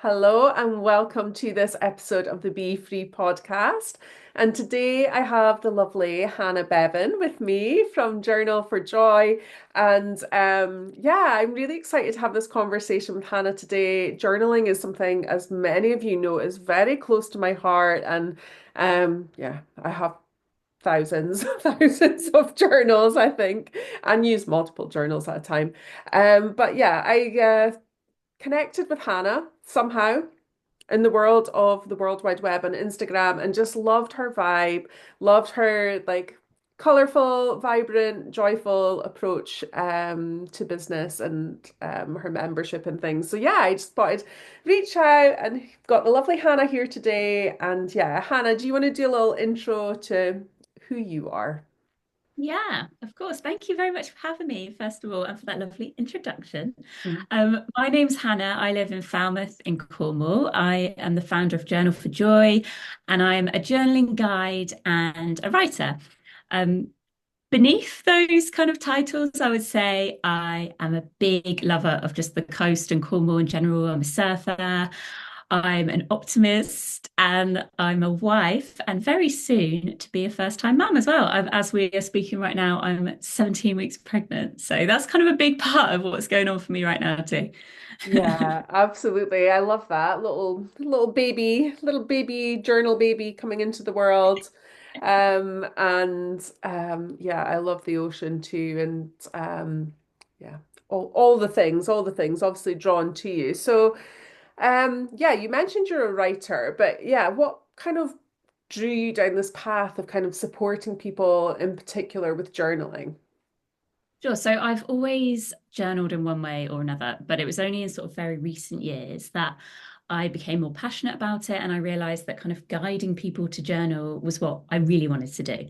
Hello and welcome to this episode of the Be Free podcast. And today I have the lovely Hannah Bevan with me from Journal for Joy. And I'm really excited to have this conversation with Hannah today. Journaling is something, as many of you know, is very close to my heart. And I have thousands, thousands of journals, I think, and use multiple journals at a time. I connected with Hannah somehow in the world of the World Wide Web and Instagram and just loved her vibe, loved her like colorful, vibrant, joyful approach to business and her membership and things. So yeah, I just thought I'd reach out and got the lovely Hannah here today. And yeah, Hannah, do you want to do a little intro to who you are? Yeah, of course. Thank you very much for having me, first of all, and for that lovely introduction. My name's Hannah. I live in Falmouth in Cornwall. I am the founder of Journal for Joy, and I'm a journaling guide and a writer. Um, Beneath those kind of titles, I would say I am a big lover of just the coast and Cornwall in general. I'm a surfer. I'm an optimist and I'm a wife, and very soon to be a first-time mum as well. As we are speaking right now, I'm 17 weeks pregnant. So that's kind of a big part of what's going on for me right now, too. Yeah, absolutely. I love that little baby journal baby coming into the world. Yeah, I love the ocean too. Yeah, all the things obviously drawn to you. So, yeah, you mentioned you're a writer, but yeah, what kind of drew you down this path of kind of supporting people in particular with journaling? Sure. So I've always journaled in one way or another, but it was only in sort of very recent years that I became more passionate about it. And I realized that kind of guiding people to journal was what I really wanted to do.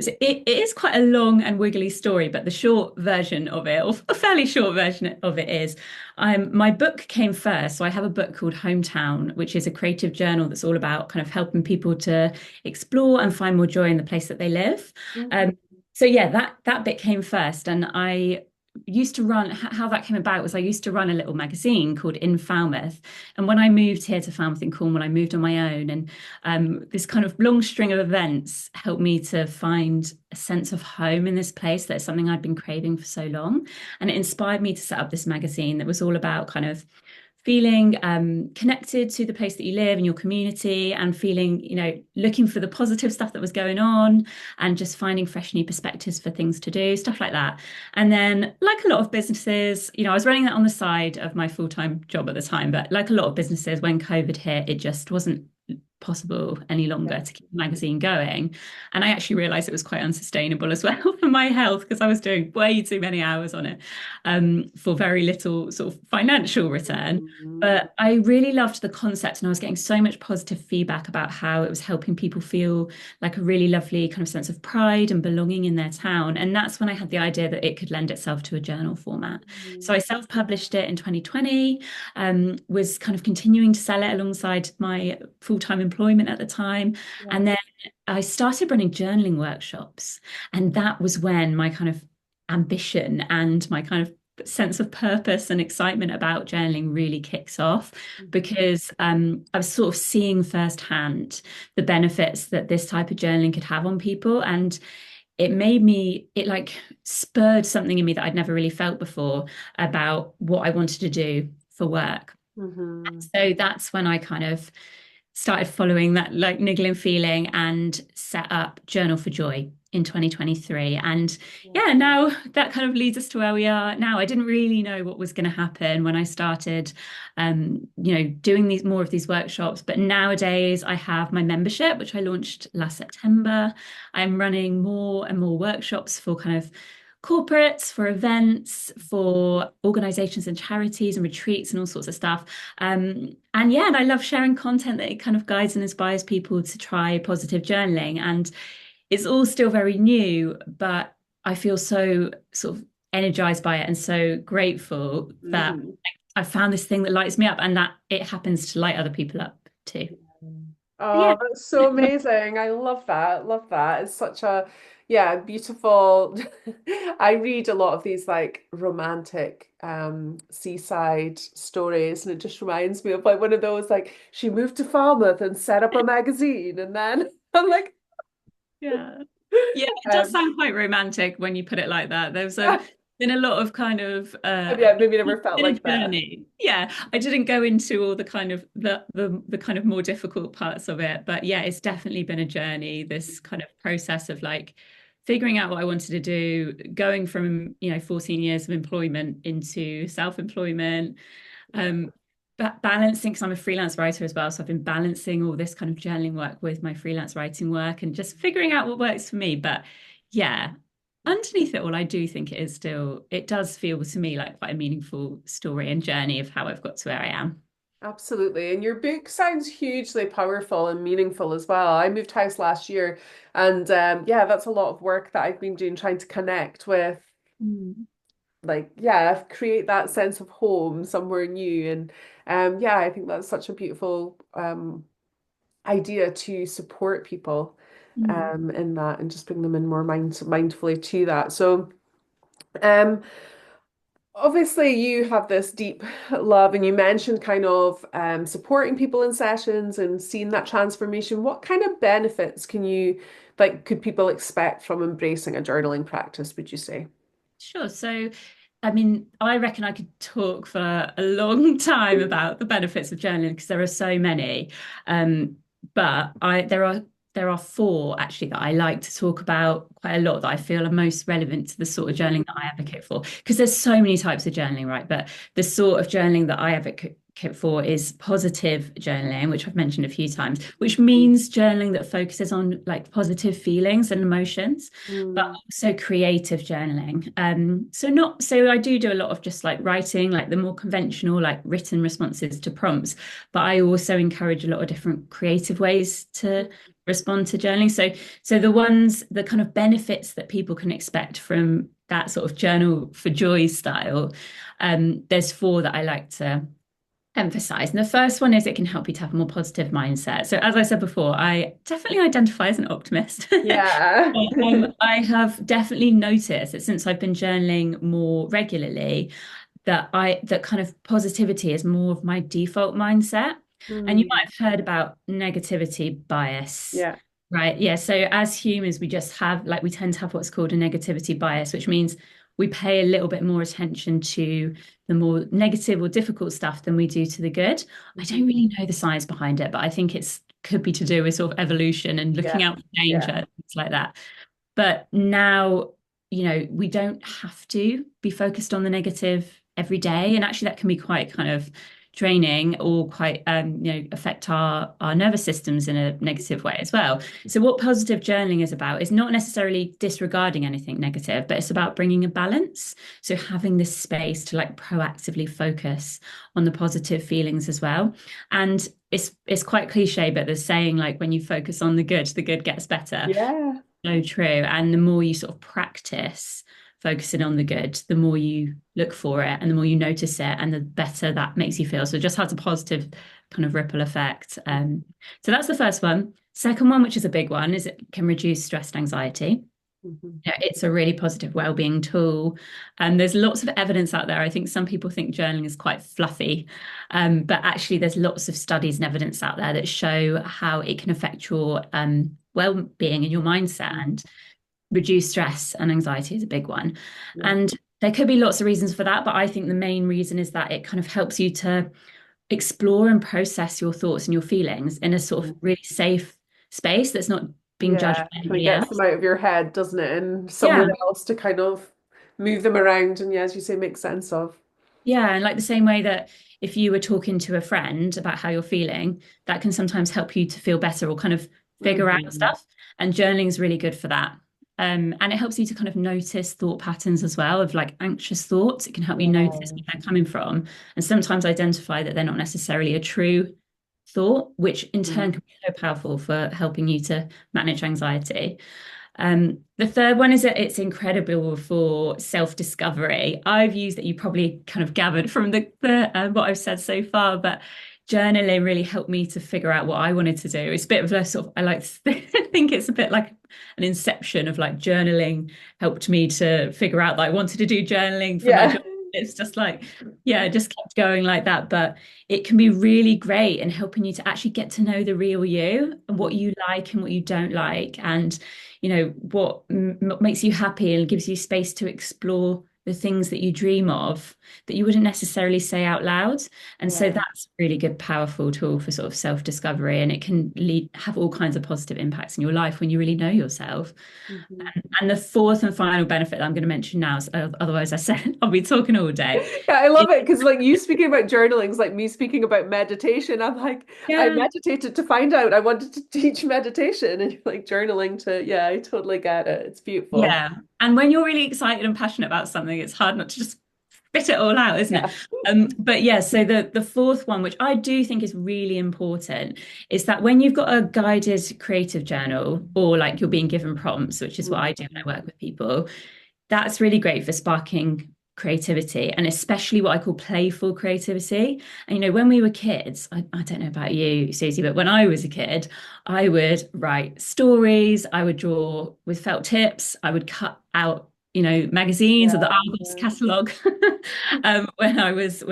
So it is quite a long and wiggly story, but the short version of it, or a fairly short version of it is, my book came first. So I have a book called Hometown, which is a creative journal that's all about kind of helping people to explore and find more joy in the place that they live. Mhm. Um, so yeah, that bit came first, and I used to run. How that came about was I used to run a little magazine called In Falmouth, and when I moved here to Falmouth in Cornwall, I moved on my own, and this kind of long string of events helped me to find a sense of home in this place. That's something I'd been craving for so long, and it inspired me to set up this magazine that was all about kind of feeling connected to the place that you live and your community, and feeling, looking for the positive stuff that was going on, and just finding fresh new perspectives for things to do, stuff like that. And then, like a lot of businesses, I was running that on the side of my full-time job at the time, but like a lot of businesses, when COVID hit, it just wasn't possible any longer Yeah. to keep the magazine going. And I actually realized it was quite unsustainable as well for my health, because I was doing way too many hours on it, for very little sort of financial return. Mhm. But I really loved the concept, and I was getting so much positive feedback about how it was helping people feel like a really lovely kind of sense of pride and belonging in their town. And that's when I had the idea that it could lend itself to a journal format. So I self-published it in 2020, was kind of continuing to sell it alongside my full-time employment at the time. Yeah. And then I started running journaling workshops. And that was when my kind of ambition and my kind of sense of purpose and excitement about journaling really kicks off, Mhm. because I was sort of seeing firsthand the benefits that this type of journaling could have on people. And it like spurred something in me that I'd never really felt before about what I wanted to do for work. Mhm. So that's when I kind of started following that like niggling feeling and set up Journal for Joy in 2023. And Yeah. yeah, now that kind of leads us to where we are now. I didn't really know what was going to happen when I started, doing these more of these workshops. But nowadays I have my membership, which I launched last September. I'm running more and more workshops for kind of corporates, for events, for organizations and charities and retreats and all sorts of stuff. And yeah, and I love sharing content that it kind of guides and inspires people to try positive journaling. And it's all still very new, but I feel so sort of energized by it and so grateful that Mhm. I found this thing that lights me up, and that it happens to light other people up too. But yeah. Oh, that's so amazing. I love that. Love that. It's such a yeah, beautiful. I read a lot of these like romantic seaside stories, and it just reminds me of like one of those like she moved to Falmouth and set up a magazine, and then I'm like, Yeah. Yeah, it does um, sound quite romantic when you put it like that. There's yeah, been a lot of kind of yeah, maybe never felt been a like that. journey. Yeah, I didn't go into all the kind of the kind of more difficult parts of it, but yeah, it's definitely been a journey. This kind of process of like figuring out what I wanted to do, going from, 14 years of employment into self-employment, um, but balancing, because I'm a freelance writer as well. So I've been balancing all this kind of journaling work with my freelance writing work and just figuring out what works for me. But yeah, underneath it all, I do think it is still, it does feel to me like quite a meaningful story and journey of how I've got to where I am. Absolutely. And your book sounds hugely powerful and meaningful as well. I moved house last year, and yeah, that's a lot of work that I've been doing trying to connect with, Mm. like, yeah, create that sense of home somewhere new. And yeah, I think that's such a beautiful idea to support people Mm. in that and just bring them in more mindfully to that. So um obviously, you have this deep love, and you mentioned kind of supporting people in sessions and seeing that transformation. What kind of benefits could people expect from embracing a journaling practice, would you say? Sure. So, I mean, I reckon I could talk for a long time about the benefits of journaling because there are so many. Um, but there are four actually that I like to talk about quite a lot that I feel are most relevant to the sort of journaling that I advocate for. Because there's so many types of journaling, right? But the sort of journaling that I advocate for is positive journaling, which I've mentioned a few times, which means journaling that focuses on like positive feelings and emotions, but Mm, also creative journaling. So I do a lot of just like writing, like the more conventional, like written responses to prompts, but I also encourage a lot of different creative ways to respond to journaling. So the kind of benefits that people can expect from that sort of journal for joy style, there's four that I like to emphasize. And the first one is it can help you to have a more positive mindset. So, as I said before, I definitely identify as an optimist. yeah. I have definitely noticed that since I've been journaling more regularly, that kind of positivity is more of my default mindset. And you Mm, might have heard about negativity bias, yeah. right? Yeah. So as humans, we just have like we tend to have what's called a negativity bias, which means we pay a little bit more attention to the more negative or difficult stuff than we do to the good. I Mhm. don't really know the science behind it, but I think it's could be to do with sort of evolution and Yeah. looking out for Yeah. danger, things like that. But now, we don't have to be focused on the negative every day. And actually, that can be quite kind of draining or quite, affect our nervous systems in a negative way as well. So, what positive journaling is about is not necessarily disregarding anything negative, but it's about bringing a balance. So, having this space to like proactively focus on the positive feelings as well. And it's quite cliche, but there's saying like when you focus on the good gets better. Yeah. So true. And the more you sort of practice focusing on the good, the more you look for it and the more you notice it and the better that makes you feel. So it just has a positive kind of ripple effect. So that's the first one. Second one, which is a big one, is it can reduce stress and anxiety. Mhm. Yeah, it's a really positive well-being tool. And there's lots of evidence out there. I think some people think journaling is quite fluffy, but actually there's lots of studies and evidence out there that show how it can affect your well-being and your mindset and reduce stress and anxiety is a big one. Yeah. And there could be lots of reasons for that, but I think the main reason is that it kind of helps you to explore and process your thoughts and your feelings in a sort of really safe space that's not being judged Yeah, by kind of anybody gets them else. out of your head, doesn't it? And somewhere Yeah. else to kind of move them around and, yeah, as you say, make sense of. Yeah, and like the same way that if you were talking to a friend about how you're feeling, that can sometimes help you to feel better or kind of figure out Hmm. stuff. And journaling is really good for that. And it helps you to kind of notice thought patterns as well of like anxious thoughts. It can help you notice Yeah. where they're coming from and sometimes identify that they're not necessarily a true thought, which in turn Mhm. can be so powerful for helping you to manage anxiety. The third one is that it's incredible for self-discovery. I've used it, you probably kind of gathered from the what I've said so far, but journaling really helped me to figure out what I wanted to do. It's a bit of a sort of, I like to think it's a bit like an inception of like journaling helped me to figure out that I wanted to do journaling for my Yeah. job. It's just like, yeah, it just kept going like that. But it can be really great in helping you to actually get to know the real you and what you like and what you don't like. And, what makes you happy and gives you space to explore the things that you dream of that you wouldn't necessarily say out loud. And so Yeah. that's a really good, powerful tool for sort of self-discovery. And it can have all kinds of positive impacts in your life when you really know yourself. Mhm. And the fourth and final benefit that I'm going to mention now, otherwise I said I'll be talking all day. Yeah, I love it because like you speaking about journaling is like me speaking about meditation. I'm like, I Yeah, meditated to find out I wanted to teach meditation, and you're like journaling to, yeah, I totally get it. It's beautiful. yeah. And when you're really excited and passionate about something, it's hard not to just spit it all out, isn't it? Yeah. But yeah, so the fourth one, which I do think is really important, is that when you've got a guided creative journal or like you're being given prompts, which is what I do when I Mhm. work with people, that's really great for sparking creativity and especially what I call playful creativity. And when we were kids, I don't know about you, Susie, but when I was a kid, I would write stories, I would draw with felt tips, I would cut out magazines or the Argos Yeah. catalogue when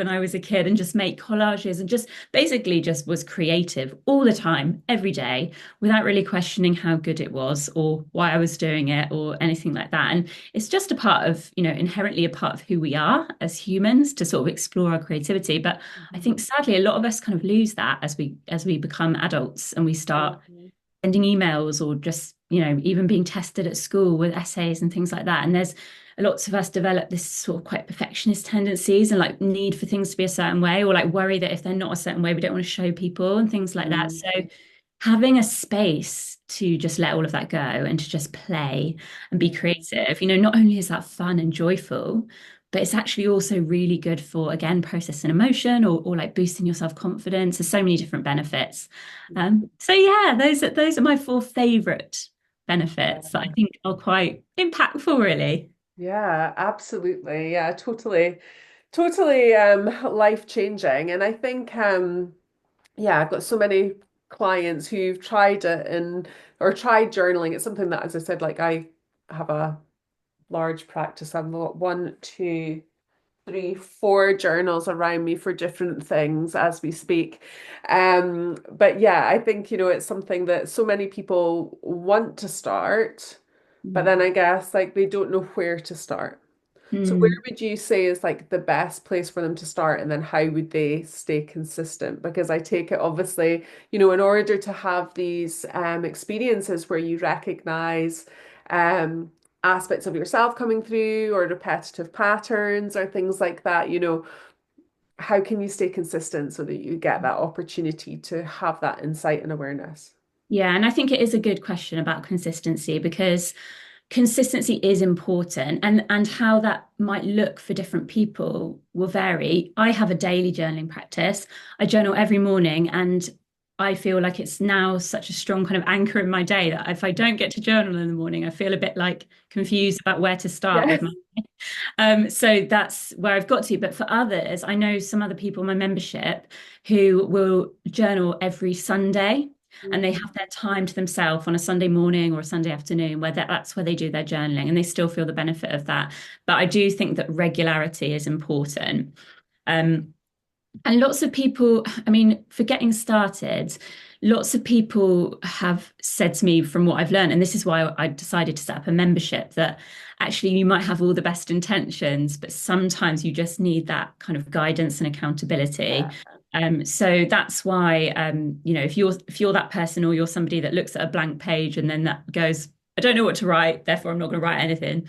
I was a kid and just make collages and just basically just was creative all the time, every day, without really questioning how good it was or why I was doing it or anything like that. And it's just a part of, inherently a part of who we are as humans to sort of explore our creativity. But I Mhm. think sadly a lot of us kind of lose that as we become adults and we start Mhm. sending emails or just, even being tested at school with essays and things like that. And there's lots of us develop this sort of quite perfectionist tendencies and like need for things to be a certain way or like worry that if they're not a certain way, we don't want to show people and things like that. Mhm. So having a space to just let all of that go and to just play and be Yeah. creative, not only is that fun and joyful, but it's actually also really good for, again, processing emotion or like boosting your self-confidence. There's so many different benefits. So yeah, those are my four favorite benefits that I Yeah. think are quite impactful, really. Yeah, absolutely. Yeah, totally. Totally life changing. And I think yeah, I've got so many clients who've tried it and or tried journaling. It's something that, as I said, like I have a large practice. I've got one, two, three, four journals around me for different things as we speak. But yeah, I think, it's something that so many people want to start, but then I guess like they don't know where to start. So where Mm. would you say is like the best place for them to start, and then how would they stay consistent? Because I take it obviously, in order to have these experiences where you recognize um aspects of yourself coming through or repetitive patterns or things like that, how can you stay consistent so that you get that opportunity to have that insight and awareness? Yeah, and I think it is a good question about consistency because consistency is important and how that might look for different people will vary. I have a daily journaling practice. I journal every morning and I feel like it's now such a strong kind of anchor in my day that if I don't get to journal in the morning, I feel a bit like confused about where to start Yeah. with my so that's where I've got to. But for others, I know some other people in my membership who will journal every Sunday and they have their time to themselves on a Sunday morning or a Sunday afternoon where that's where they do their journaling and they still feel the benefit of that. But I do think that regularity is important. Um, and lots of people, I mean, for getting started, lots of people have said to me from what I've learned, and this is why I decided to set up a membership, that actually you might have all the best intentions, but sometimes you just need that kind of guidance and accountability. Yeah. So that's why, if you're that person or you're somebody that looks at a blank page and then that goes, I don't know what to write, therefore I'm not going to write anything,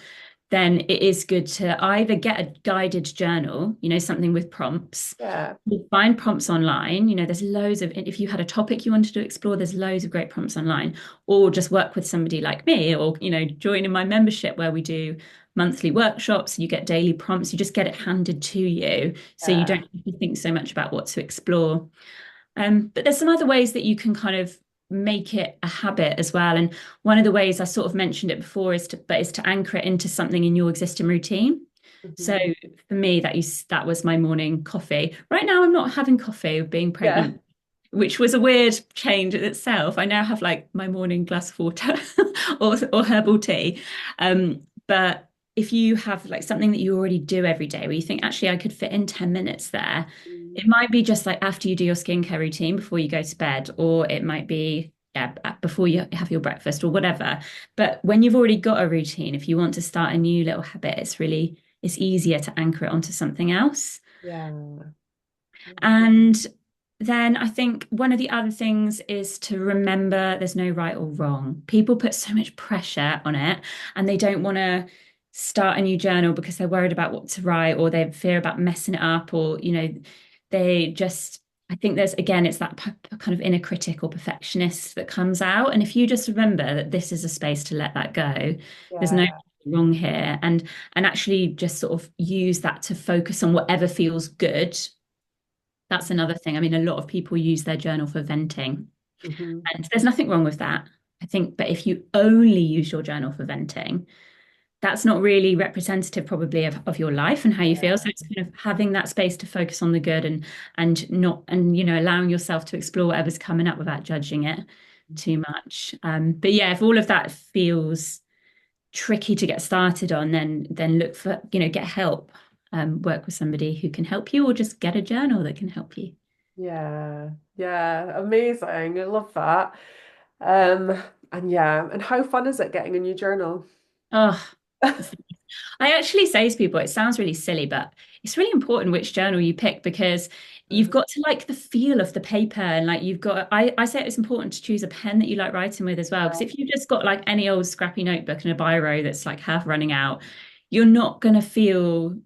then it is good to either get a guided journal, something with prompts. Yeah. You find prompts online, there's loads of, if you had a topic you wanted to explore, there's loads of great prompts online, or just work with somebody like me, or, join in my membership where we do monthly workshops, you get daily prompts, you just get it handed to you. So you Yeah. don't have to think so much about what to explore. But there's some other ways that you can kind of make it a habit as well. And one of the ways I sort of mentioned it before is to anchor it into something in your existing routine. So Hmm. for me, that was my morning coffee. Right now, I'm not having coffee being Yeah. pregnant, which was a weird change in itself. I now have like my morning glass of water or herbal tea. But if you have like something that you already do every day where you think, actually, I could fit in 10 minutes there, Mm. it might be just like after you do your skincare routine before you go to bed, or it might be yeah, before you have your breakfast or whatever. But when you've already got a routine, if you want to start a new little habit, it's easier to anchor it onto something else. Yeah. And then I think one of the other things is to remember there's no right or wrong. People put so much pressure on it and they don't want to start a new journal because they're worried about what to write or they fear about messing it up or, they just, I think there's, again, it's that kind of inner critic or perfectionist that comes out. And if you just remember that this is a space to let that go, there's no Yeah. wrong here. And actually just sort of use that to focus on whatever feels good. That's another thing. I mean, a lot of people use their journal for venting, Hmm. and there's nothing wrong with that, I think. But if you only use your journal for venting, that's not really representative, probably, of your life and how you feel. So it's kind of having that space to focus on the good and not and allowing yourself to explore whatever's coming up without judging it too much. But yeah, if all of that feels tricky to get started on, then look for, get help, work with somebody who can help you, or just get a journal that can help you. Yeah. Yeah. Amazing. I love that. Um, and yeah, and how fun is it getting a new journal? Oh, it's I actually say to people, it sounds really silly, but it's really important which journal you pick because you've got to like the feel of the paper and like I say it's important to choose a pen that you like writing with as well. Because if you've just got like any old scrappy notebook and a biro that's like half running out, you're not going to feel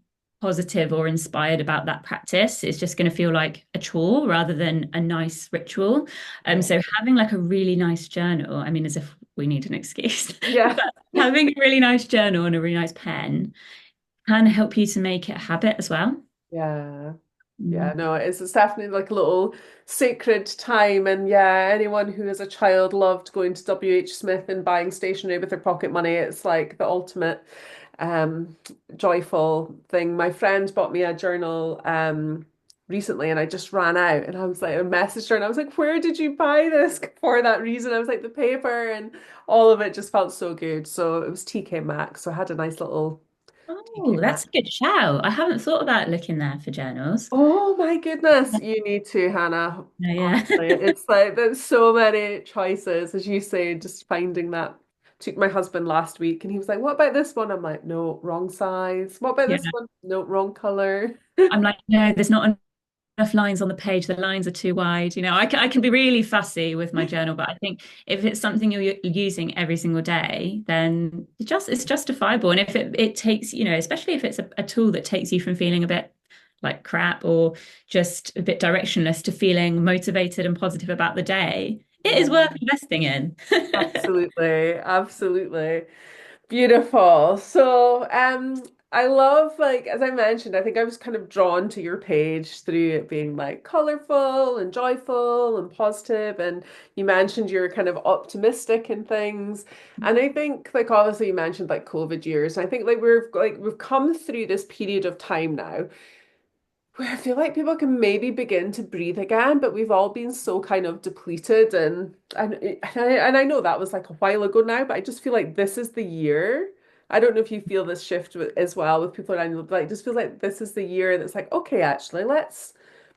positive or inspired about that practice. It's just going to feel like a chore rather than a nice ritual. Yeah. So having like a really nice journal, I mean, as if we need an excuse, Yeah. but having a really nice journal and a really nice pen can help you to make it a habit as well. Yeah. Yeah, Mm. no, it's definitely like a little sacred time. And yeah, anyone who as a child loved going to WH Smith and buying stationery with their pocket money, it's like the ultimate um joyful thing. My friend bought me a journal recently and I just ran out and I was like, I messaged her and I was like, where did you buy this for that reason? I was like, the paper and all of it just felt so good. So it was TK Maxx. So I had a nice little TK Oh, that's Maxx. a good shout. I haven't thought about looking there for journals. Oh my goodness, you need to, Hannah. Yeah, Honestly, it's like there's so many choices, as you say, just finding that. Took my husband last week and he was like, what about this one? I'm like, no, wrong size. What about yeah. this one? No, wrong color. I'm like, no, there's not enough lines on the page. The lines are too wide. I can be really fussy with my journal, but I think if it's something you're using every single day, then it's justifiable. And if it takes, especially if it's a tool that takes you from feeling a bit like crap or just a bit directionless to feeling motivated and positive about the day, it is Yeah, worth investing in. absolutely. Absolutely. Beautiful. So, I love like as I mentioned, I think I was kind of drawn to your page through it being like colorful and joyful and positive, and you mentioned you're kind of optimistic and things. And I think like obviously you mentioned like COVID years, and I think we've come through this period of time now where I feel like people can maybe begin to breathe again, but we've all been so kind of depleted and I know that was like a while ago now, but I just feel like this is the year. I don't know if you feel this shift as well with people around you, but like just feels like this is the year that's like, okay, actually, let's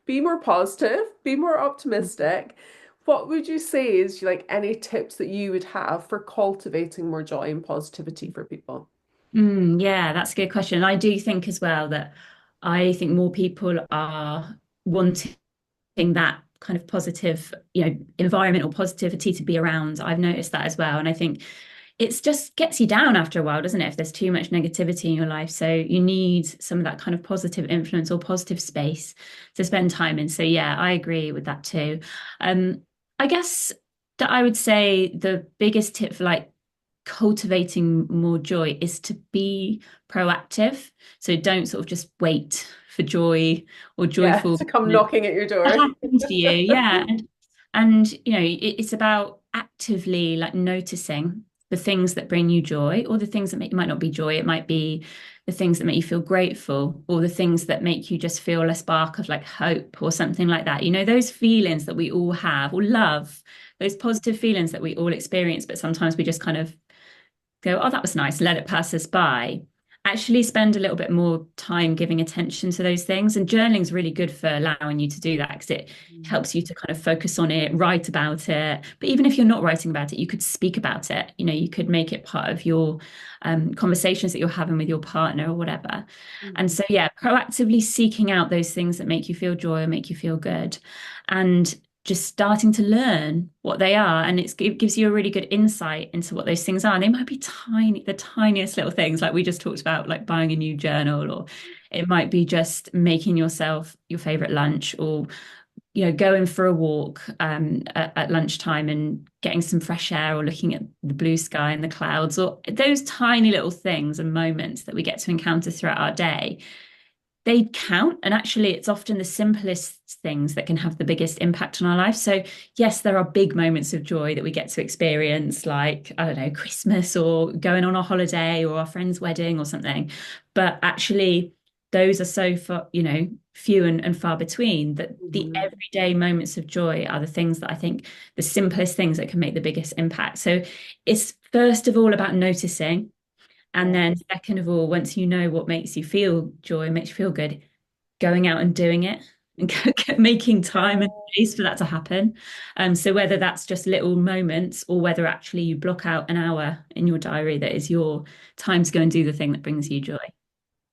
be more positive, be more optimistic. What would you say is like any tips that you would have for cultivating more joy and positivity for people? Yeah, that's a good question. And I do think as well that I think more people are wanting that kind of positive, environment or positivity to be around. I've noticed that as well. And I think it's just gets you down after a while, doesn't it? If there's too much negativity in your life. So you need some of that kind of positive influence or positive space to spend time in. So yeah, I agree with that too. I guess that I would say the biggest tip for like cultivating more joy is to be proactive. So don't sort of just wait for joy or Yeah, joyful to come to knocking at your door. happen to you. Yeah. And it's about actively like noticing the things that bring you joy, or the things that make, it might not be joy, it might be the things that make you feel grateful, or the things that make you just feel a spark of like hope or something like that. You know, those feelings that we all have, or love, those positive feelings that we all experience, but sometimes we just kind of go, oh, that was nice, let it pass us by. Actually, spend a little bit more time giving attention to those things. And journaling is really good for allowing you to do that because it helps you to kind of focus on it, write about it. But even if you're not writing about it, you could speak about it. You know, you could make it part of your conversations that you're having with your partner or whatever. And Mhm. so, yeah, proactively seeking out those things that make you feel joy or make you feel good. And just starting to learn what they are. And it gives you a really good insight into what those things are. And they might be tiny, the tiniest little things, like we just talked about, like buying a new journal, or it might be just making yourself your favorite lunch, or going for a walk at lunchtime and getting some fresh air, or looking at the blue sky and the clouds, or those tiny little things and moments that we get to encounter throughout our day. They count. And actually, it's often the simplest things that can have the biggest impact on our life. So, yes, there are big moments of joy that we get to experience, like, I don't know, Christmas, or going on a holiday, or our friend's wedding or something. But actually, those are so far, few and far between, that the Mhm. everyday moments of joy are the things that I think the simplest things that can make the biggest impact. So, it's first of all about noticing. And Yeah. then, second of all, once you know what makes you feel joy, makes you feel good, going out and doing it and making time and space for that to happen. So whether that's just little moments, or whether actually you block out an hour in your diary that is your time to go and do the thing that brings you joy.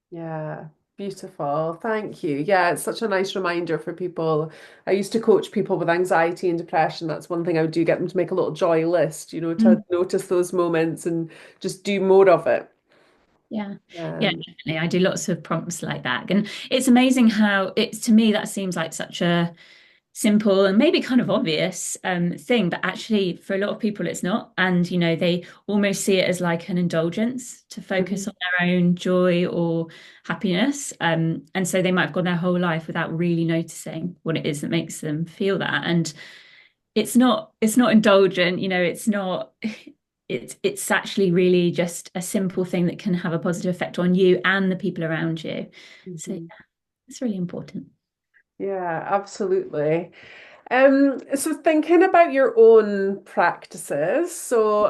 Yeah, beautiful. Thank you. Yeah, it's such a nice reminder for people. I used to coach people with anxiety and depression. That's one thing I would do, get them to make a little joy list, to Mm. notice those moments and just do more of it. Yeah. Yeah, Um, definitely. I do lots of prompts like that. And it's amazing how it's, to me, that seems like such a simple and maybe kind of obvious thing, but actually for a lot of people it's not. And they almost see it as like an indulgence to focus mhm, on their own joy or happiness. And so they might have gone their whole life without really noticing what it is that makes them feel that. And it's not indulgent, it's not. It's actually really just a simple thing that can have a positive effect on you and the people around you. So yeah, mhm. it's really important. Yeah, absolutely. So thinking about your own practices. So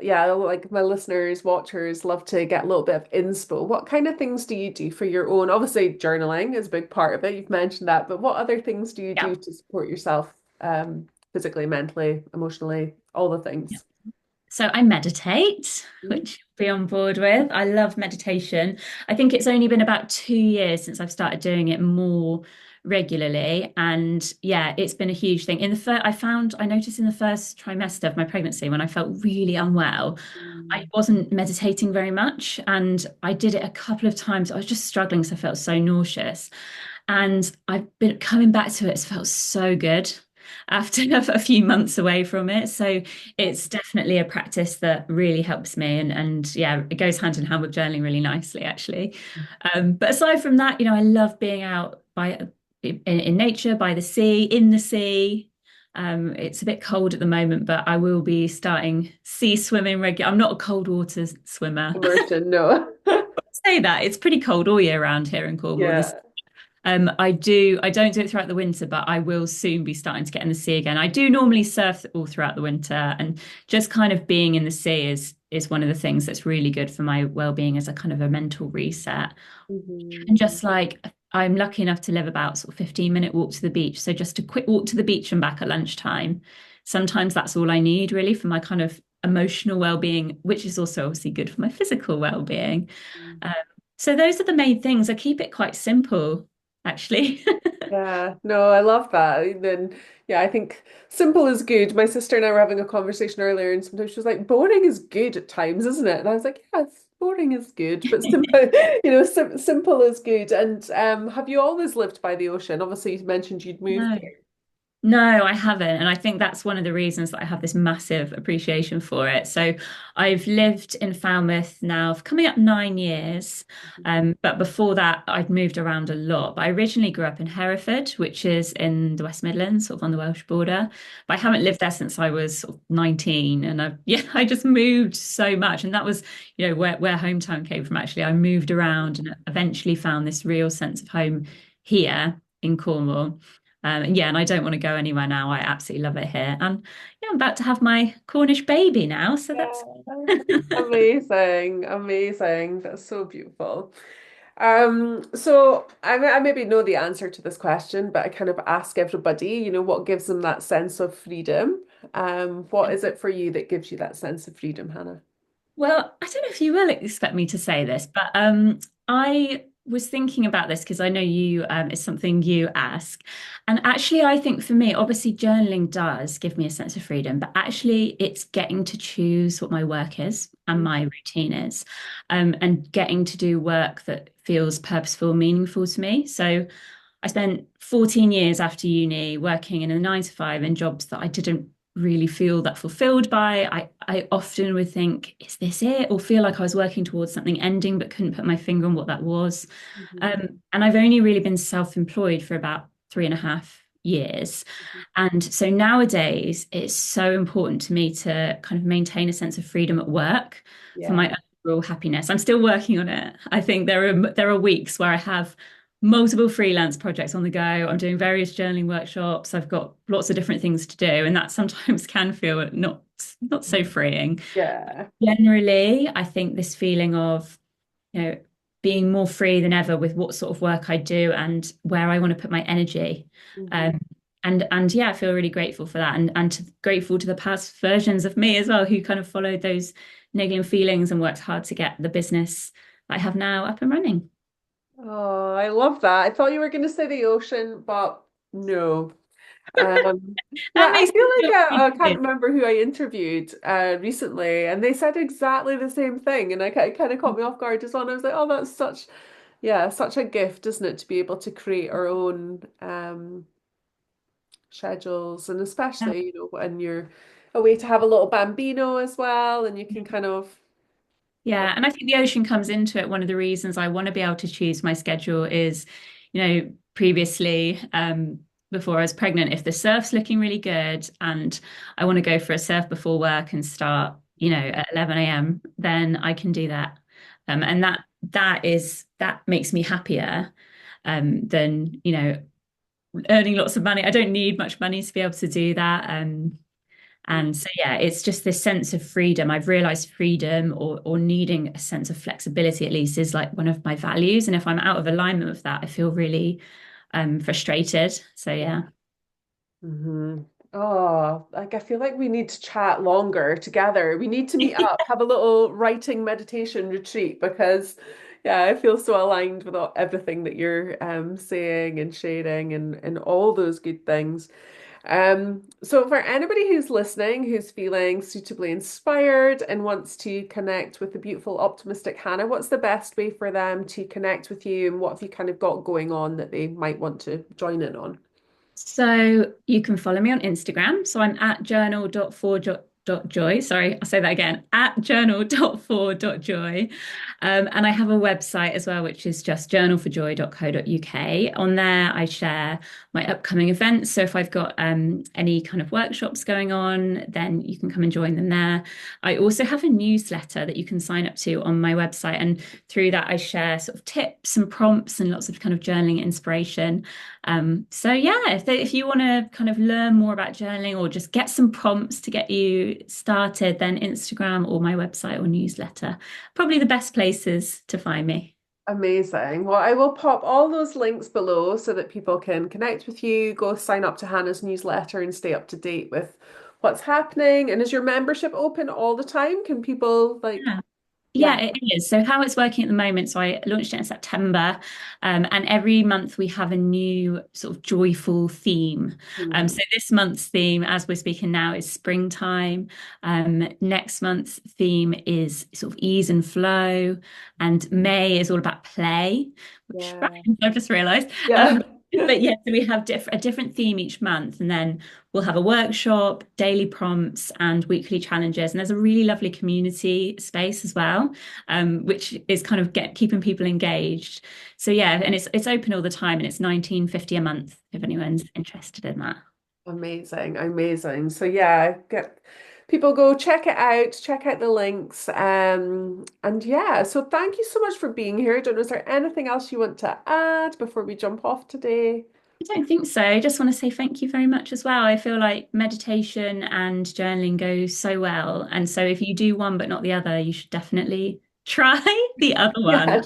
yeah, like my listeners, watchers love to get a little bit of inspo. What kind of things do you do for your own? Obviously, journaling is a big part of it. You've mentioned that, but what other things do you Yeah. do to support yourself physically, mentally, emotionally, all the things? So I meditate, Mhm. which you'll be on board with. I love meditation. I think it's only been about 2 years since I've started doing it more regularly. And yeah, it's been a huge thing. In the first, I noticed in the first trimester of my pregnancy, when I felt really unwell, I wasn't meditating very much. And I did it a couple of times. I was just struggling, so I felt so nauseous. And I've been coming back to it. It's felt so good after a few months away from it. So it's definitely a practice that really helps me. And yeah, it goes hand in hand with journaling really nicely, actually. But aside from that, I love being out in nature, by the sea, in the sea. It's a bit cold at the moment, but I will be starting sea swimming regular. I'm not a cold water swimmer. Immersion, no. Say that it's pretty cold all year round here in Cornwall. Yeah. I don't do it throughout the winter, but I will soon be starting to get in the sea again. I do normally surf all throughout the winter, and just kind of being in the sea is one of the things that's really good for my well-being, as a kind of a mental reset. Mhm. And just like, I'm lucky enough to live about sort of 15-minute walk to the beach. So just a quick walk to the beach and back at lunchtime. Sometimes that's all I need really for my kind of emotional well-being, which is also obviously good for my physical well-being. Um, so those are the main things. I keep it quite simple, actually. Yeah, no, I love that. And then, yeah, I think simple is good. My sister and I were having a conversation earlier, and sometimes she was like, boring is good at times, isn't it? And I was like, yes, boring is good, but simple, simple is good. And have you always lived by the ocean? Obviously, you mentioned you'd moved No. there. No, I haven't. And I think that's one of the reasons that I have this massive appreciation for it. So I've lived in Falmouth now for coming up 9 years. But before that, I'd moved around a lot. But I originally grew up in Hereford, which is in the West Midlands, sort of on the Welsh border. But I haven't lived there since I was sort of 19. And yeah, I just moved so much. And that was, where hometown came from, actually. I moved around and eventually found this real sense of home here in Cornwall. And I don't want to go anywhere now. I absolutely love it here. And yeah, I'm about to have my Cornish baby now, so that's Yeah. Amazing, amazing. That's so beautiful. So I maybe know the answer to this question, but I kind of ask everybody, what gives them that sense of freedom? What is it for you that gives you that sense of freedom, Hannah? well, I don't know if you will expect me to say this, but I was thinking about this because I know you it's something you ask. And actually, I think for me, obviously, journaling does give me a sense of freedom, but actually, it's getting to choose what my work is and my routine is, and getting to do work that feels purposeful, meaningful to me. So I spent 14 years after uni working in a 9 to 5 in jobs that I didn't really feel that fulfilled by. I often would think, is this it? Or feel like I was working towards something ending, but couldn't put my finger on what that was. Mhm. And I've only really been self-employed for about 3.5 years. Mhm. And so nowadays, it's so important to me to kind of maintain a sense of freedom at work for Yeah. my overall happiness. I'm still working on it. I think there are weeks where I have multiple freelance projects on the go. I'm doing various journaling workshops. I've got lots of different things to do, and that sometimes can feel not so freeing. Yeah. Generally, I think this feeling of, you know, being more free than ever with what sort of work I do and where I want to put my energy. Mhm. Um, and yeah, I feel really grateful for that, and grateful to the past versions of me as well, who kind of followed those niggling feelings and worked hard to get the business that I have now up and running. Oh, I love that. I thought you were going to say the ocean, but no. Yeah, That I makes feel me feel like really I can't good. remember who I interviewed recently, and they said exactly the same thing, and it kind of caught me off guard as well. And I was like, oh, that's such a gift, isn't it, to be able to create our own schedules, and especially, when you're away to have a little bambino as well, and you can kind of, Yeah, and I think the ocean comes into it. One of the reasons I want to be able to choose my schedule is, previously, before I was pregnant, if the surf's looking really good and I want to go for a surf before work and start, at 11 a.m., then I can do that. And that makes me happier, than, earning lots of money. I don't need much money to be able to do that. And so, yeah, it's just this sense of freedom. I've realized freedom or needing a sense of flexibility, at least, is like one of my values. And if I'm out of alignment with that, I feel really frustrated. So, yeah. yeah. Hmm. Oh, like I feel like we need to chat longer together. We need to meet up, have a little writing meditation retreat because, yeah, I feel so aligned with everything that you're saying and sharing and all those good things. So for anybody who's listening, who's feeling suitably inspired and wants to connect with the beautiful, optimistic Hannah, what's the best way for them to connect with you, and what have you kind of got going on that they might want to join in on? So you can follow me on Instagram. So I'm at journal.for.joy. Sorry, I'll say that again, at journal.for.joy. And I have a website as well, which is just journalforjoy.co.uk. On there, I share my upcoming events. So if I've got any kind of workshops going on, then you can come and join them there. I also have a newsletter that you can sign up to on my website. And through that, I share sort of tips and prompts and lots of kind of journaling inspiration. So yeah, if you want to kind of learn more about journaling or just get some prompts to get you started, then Instagram or my website or newsletter, probably the best places to find me. Amazing. Well, I will pop all those links below so that people can connect with you, go sign up to Hannah's newsletter and stay up to date with what's happening. And is your membership open all the time? Can people like, Yeah. yeah. Yeah, it is. So how it's working at the moment, so I launched it in September, and every month we have a new sort of joyful theme. So Mhm. this month's theme, as we're speaking now, is springtime. Next month's theme is sort of ease and flow, and May is all about play, which Yeah. I've just realised. Yeah. But yeah, so we have a different theme each month, and then we'll have a workshop, daily prompts, and weekly challenges. And there's a really lovely community space as well, which is kind of keeping people engaged. So yeah, and it's open all the time, and it's 19.50 a month if anyone's interested in that. Amazing, amazing. So yeah, get people go check out the links. And yeah, so thank you so much for being here. I don't know, is there anything else you want to add before we jump off today? I don't think so. I just want to say thank you very much as well. I feel like meditation and journaling go so well. And so if you do one but not the other, you should definitely try the other one,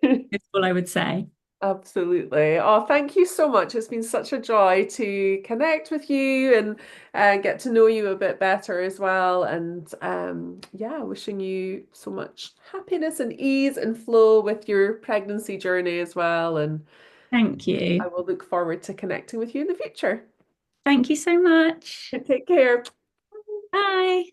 Yeah. is all I would say. Absolutely. Oh, thank you so much. It's been such a joy to connect with you and get to know you a bit better as well. And yeah, wishing you so much happiness and ease and flow with your pregnancy journey as well. And Thank I you. will look forward to connecting with you in the future. Thank you so much. Take care. Bye.